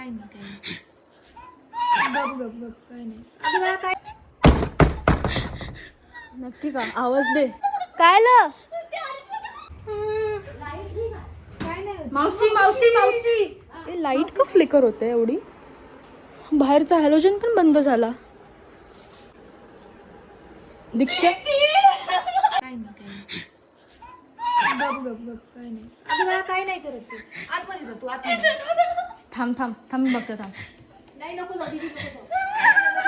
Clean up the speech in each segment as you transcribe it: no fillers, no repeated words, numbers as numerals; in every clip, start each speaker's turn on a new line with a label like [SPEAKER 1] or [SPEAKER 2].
[SPEAKER 1] काय नाही बाबू गप काय नाही. अगं मला काय
[SPEAKER 2] नक्की का? आवाज दे. काय ल
[SPEAKER 1] मावशी मावशी मावशी
[SPEAKER 2] लाईट का फ्लिकर होते एवढी? बाहेरचा हॅलोजन पण बंद झाला. दीक्षा
[SPEAKER 1] काय नाही बाबू गप काय नाही. अगं मला काय नाही करत तू. आतमध्ये जा तू आतमध्ये.
[SPEAKER 2] थांब थांब थांब मी बघते थांब.
[SPEAKER 1] नाही नको जाऊ दीदी नको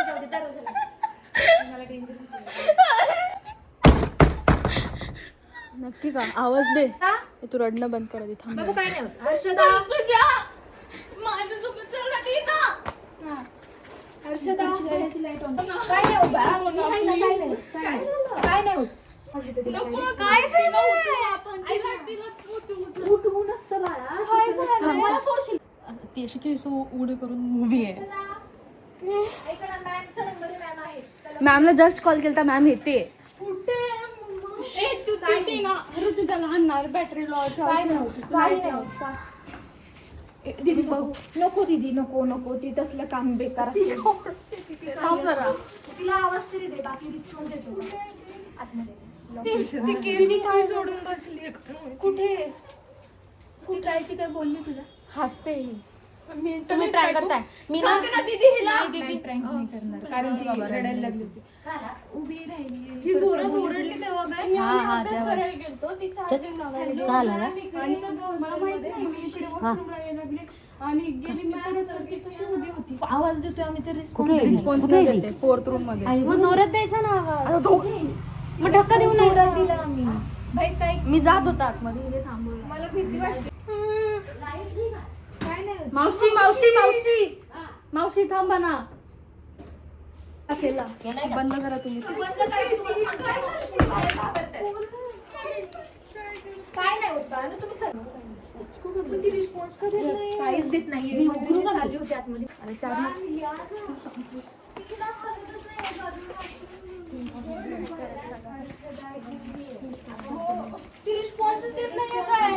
[SPEAKER 1] जाऊ दे दरवाजाला. मला टेन्शन
[SPEAKER 2] नक्की का? आवाज दे.
[SPEAKER 1] का
[SPEAKER 2] तू रडणं बंद कर आधी. थांब.
[SPEAKER 1] बाबू काय नाही होत. हर्षदा हर्षदा गाड्याची लाईट ऑन. काय नाही होत बाळा. मी आहे ना, काय नाही होत. काय नाही होत. उठवू नसतं बाळा. मला सोडशील.
[SPEAKER 2] ती अशी केस उघडे करून उभी आहे.
[SPEAKER 1] ऐका ना, मॅमचा नंबर आहे, मॅम आहे.
[SPEAKER 2] मॅमला जस्ट कॉल केलता. मॅम येते.
[SPEAKER 1] तुझा लहान बॅटरी लॉस. काय नाही होत. काय नाही होत. दीदी नको दीदी नको ती तसलं काम बेकार असते. तिला आवाज तरी दे. बाकी रिस्पॉन्स देतो आतमध्ये.
[SPEAKER 2] सोडून बसली
[SPEAKER 1] कुठे ती काय बोलली तुला?
[SPEAKER 2] हसते. तुम्ही ट्राय करताय. मी ना
[SPEAKER 1] दीदी प्रँक नाही करणार कारण ती रडायला लागली होती. उभी राहिली
[SPEAKER 2] ही जोरात ओरडली तेव्हा काय?
[SPEAKER 1] हा आवाज देतोय आम्ही तर
[SPEAKER 2] रिस्पॉन्स देते. 4th रूम मध्ये.
[SPEAKER 1] मग जोरात द्यायचा ना आवाज.
[SPEAKER 2] मग धक्का देऊ नाही.
[SPEAKER 1] जोरात दिला आम्ही. भाई काय
[SPEAKER 2] मी जात होता आतमध्ये. थांबवलं.
[SPEAKER 1] मला भीती वाटते. काय नाही होत.
[SPEAKER 2] मावशी मावशी मावशी मावशी थांबा ना. केला बंद करा तुम्ही.
[SPEAKER 1] काय नाही होत बाळा, तुम्ही चला. ती रिस्पॉन्स करत नाही. काहीच देत नाहीये. साजे होते आतमध्ये. अरे ती रिस्पॉन्सच देत नाहीये. काय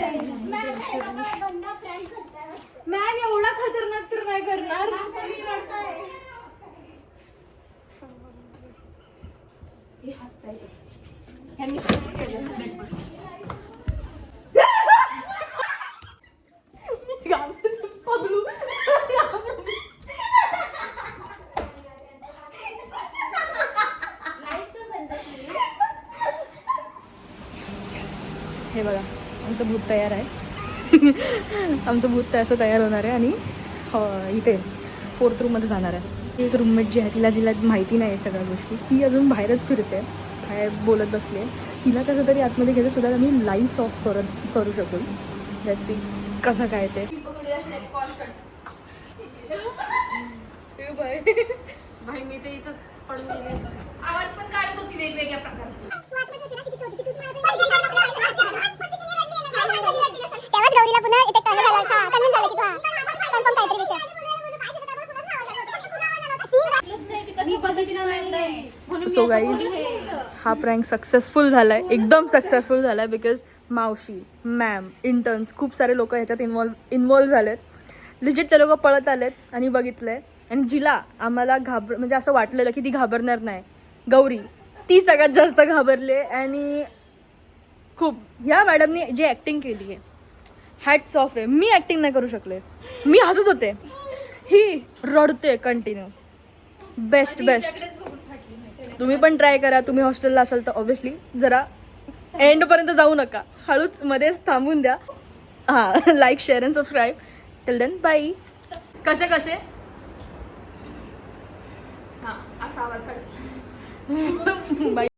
[SPEAKER 2] मॅम एवढा खतरनाक तर नाही करणार.
[SPEAKER 1] हे हसताय.
[SPEAKER 2] हे बघा आमचं भूत तयार आहे. आमचं भूत असं तयार होणार आहे आणि इथे 4th रूममध्ये जाणार आहे. ती एक रूममेट जी आहे जिला माहिती नाही आहे सगळ्या गोष्टी. ती अजून बाहेरच फिरते. बाहेर बोलत बसले. तिला कसं तरी आतमध्ये घ्यायचं सुद्धा आम्ही लाईट्स ऑफ करू शकू. त्याची कसं काय ते
[SPEAKER 1] भाई मी ते इथंच पडून गेले. आवाज पण काढत होती वेगवेगळ्या प्रकारचे.
[SPEAKER 3] तेव्हाच गौरीला पुन्हा इथे कळलं झालं. कन्व्हिन्स झालं की तू कन्फर्म काहीतरी विषय.
[SPEAKER 2] सो गाईज हा प्रँक सक्सेसफुल झाला आहे. एकदम सक्सेसफुल झाला आहे. बिकॉज मावशी मॅम इंटर्न्स खूप सारे लोक ह्याच्यात इन्वॉल्व झालेत. लिजिट ते लोक पळत आलेत आणि बघितलंय. आणि जिला आम्हाला म्हणजे असं वाटलेलं की ती घाबरणार नाही गौरी, ती सगळ्यात जास्त घाबरले. आणि खूप ह्या मॅडमनी जी ॲक्टिंग केली आहे हॅट्स ऑफ आहे. मी ॲक्टिंग नाही करू शकले. मी हसत होते. ही रडते कंटिन्यू. बेस्ट. तुम्ही पण ट्राय करा. तुम्ही हॉस्टेलला असाल तर ऑब्व्हियसली जरा एंडपर्यंत जाऊ नका. हळूच मध्येच थांबून द्या. हां, like share and subscribe. Till then bye. कसे
[SPEAKER 1] हा असा आवाज काढतो.
[SPEAKER 2] बाय.